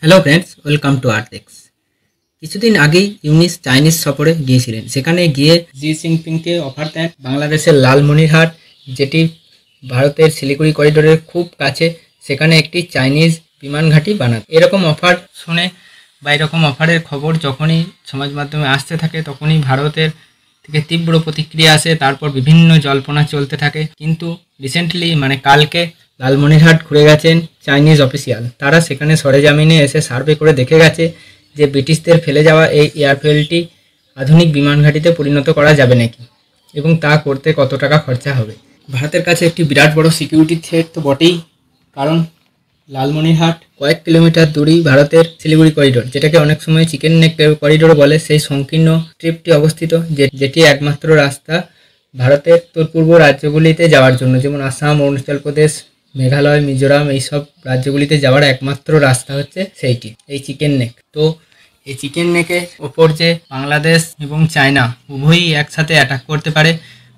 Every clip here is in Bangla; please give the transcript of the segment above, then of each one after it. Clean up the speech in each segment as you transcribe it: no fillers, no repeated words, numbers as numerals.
Hello friends, welcome to Artex. কিছুদিন আগেই ইউনিস চাইনিজ সফরে গিয়েছিলেন। সেখানে গিয়ে জি জিনপিংকে অফার দেন বাংলাদেশের লালমনিরহাট, যেটি ভারতের শিলিগুড়ি করিডোরের খুব কাছে, সেখানে একটি চাইনিজ বিমান ঘাঁটি বানাতে। এরকম অফার শুনে বা এরকম অফারের খবর যখনই সমাজ মাধ্যমে আসতে থাকে তখনই ভারতের থেকে তীব্র প্রতিক্রিয়া আসে। তারপর বিভিন্ন জল্পনা চলতে থাকে, কিন্তু রিসেন্টলি কালকে লালমনিরহাট ঘুরে গেছেন চাইনিজ অফিসিয়াল। তারা সেখানে সরেজমিনে এসে সার্ভে করে দেখে গেছে যে ব্রিটিশদের ফেলে যাওয়া এই এয়ারফিল্ডটি আধুনিক বিমান ঘাঁটিতে পরিণত করা যাবে নাকি, এবং তা করতে কত টাকা খরচা হবে। ভারতের কাছে একটি বিরাট বড় সিকিউরিটি থ্রেট তো বটেই, কারণ লালমনিরহাট কয়েক কিলোমিটার দূরেই ভারতের শিলিগুড়ি করিডোর, যেটাকে অনেক সময় চিকেন নেক করিডোরও বলে, সেই সংকীর্ণ স্ট্রিপটি অবস্থিত, যেটি একমাত্র রাস্তা ভারতের উত্তর পূর্ব রাজ্যগুলিতে যাওয়ার জন্য, যেমন আসাম, অরুণাচল প্রদেশ, মেঘালয়, মিজোরাম, এইসব রাজ্যগুলিতে যাওয়ার একমাত্র রাস্তা হচ্ছে সেইটি, এই চিকেন নেক। তো এই চিকেন নেকের ওপর যে বাংলাদেশ এবং চায়না উভয়ই একসাথে অ্যাটাক করতে পারে,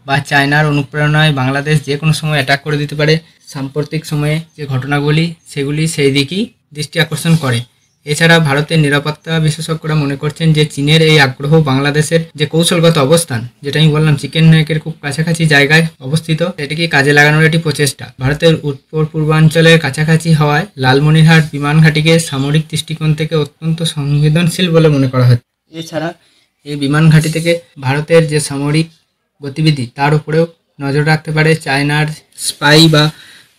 বা চায়নার অনুপ্রেরণায় বাংলাদেশ যে কোনো সময় অ্যাটাক করে দিতে পারে, সাম্প্রতিক সময়ে যে ঘটনাগুলি সেগুলি সেই দিকেই দৃষ্টি আকর্ষণ করে। এছাড়া ভারতের নিরাপত্তা বিশেষজ্ঞরা মনে করছেন যে চীনের এই আগ্রহ বাংলাদেশের যে কৌশলগত অবস্থান, যেটা আমি বললাম চিকেন নেকের খুব কাছাকাছি জায়গায় অবস্থিত, এটিকে কাজে লাগানোর একটি প্রচেষ্টা। ভারতের উত্তর পূর্বাঞ্চলের কাছাকাছি হওয়ায় লালমনিরহাট বিমান ঘাঁটিকে সামরিক দৃষ্টিকোণ থেকে অত্যন্ত সংবেদনশীল বলে মনে করা হচ্ছে। এছাড়া এই বিমান ঘাঁটি থেকে ভারতের যে সামরিক গতিবিধি তার উপরেও নজর রাখতে পারে চায়নার স্পাই বা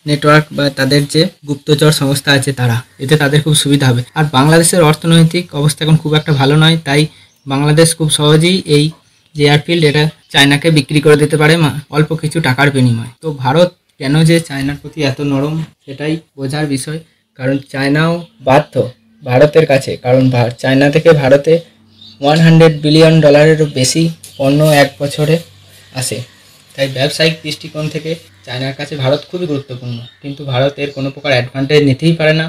নেটওয়ার্ক, বা তাদের যে গুপ্তচর সংস্থা আছে তারা, এতে তাদের খুব সুবিধা হবে। আর বাংলাদেশের অর্থনৈতিক অবস্থা এখন খুব একটা ভালো নয়, তাই বাংলাদেশ খুব সহজেই এই যে এয়ারফিল্ড এটা চায়নাকে বিক্রি করে দিতে পারে অল্প কিছু টাকার বিনিময়ে। তো ভারত কেন যে চায়নার প্রতি এত নরম, সেটাই বোঝার বিষয়। কারণ চায়নাও বাধ্য ভারতের কাছে, কারণ চায়না থেকে ভারতে $100 বিলিয়ন বেশি পণ্য এক বছরে আসে। তাই ব্যবসায়িক দৃষ্টিকোণ থেকে চায়নার কাছে ভারত খুবই গুরুত্বপূর্ণ, কিন্তু ভারত এর কোনো প্রকার অ্যাডভান্টেজ নিতেই পারে না,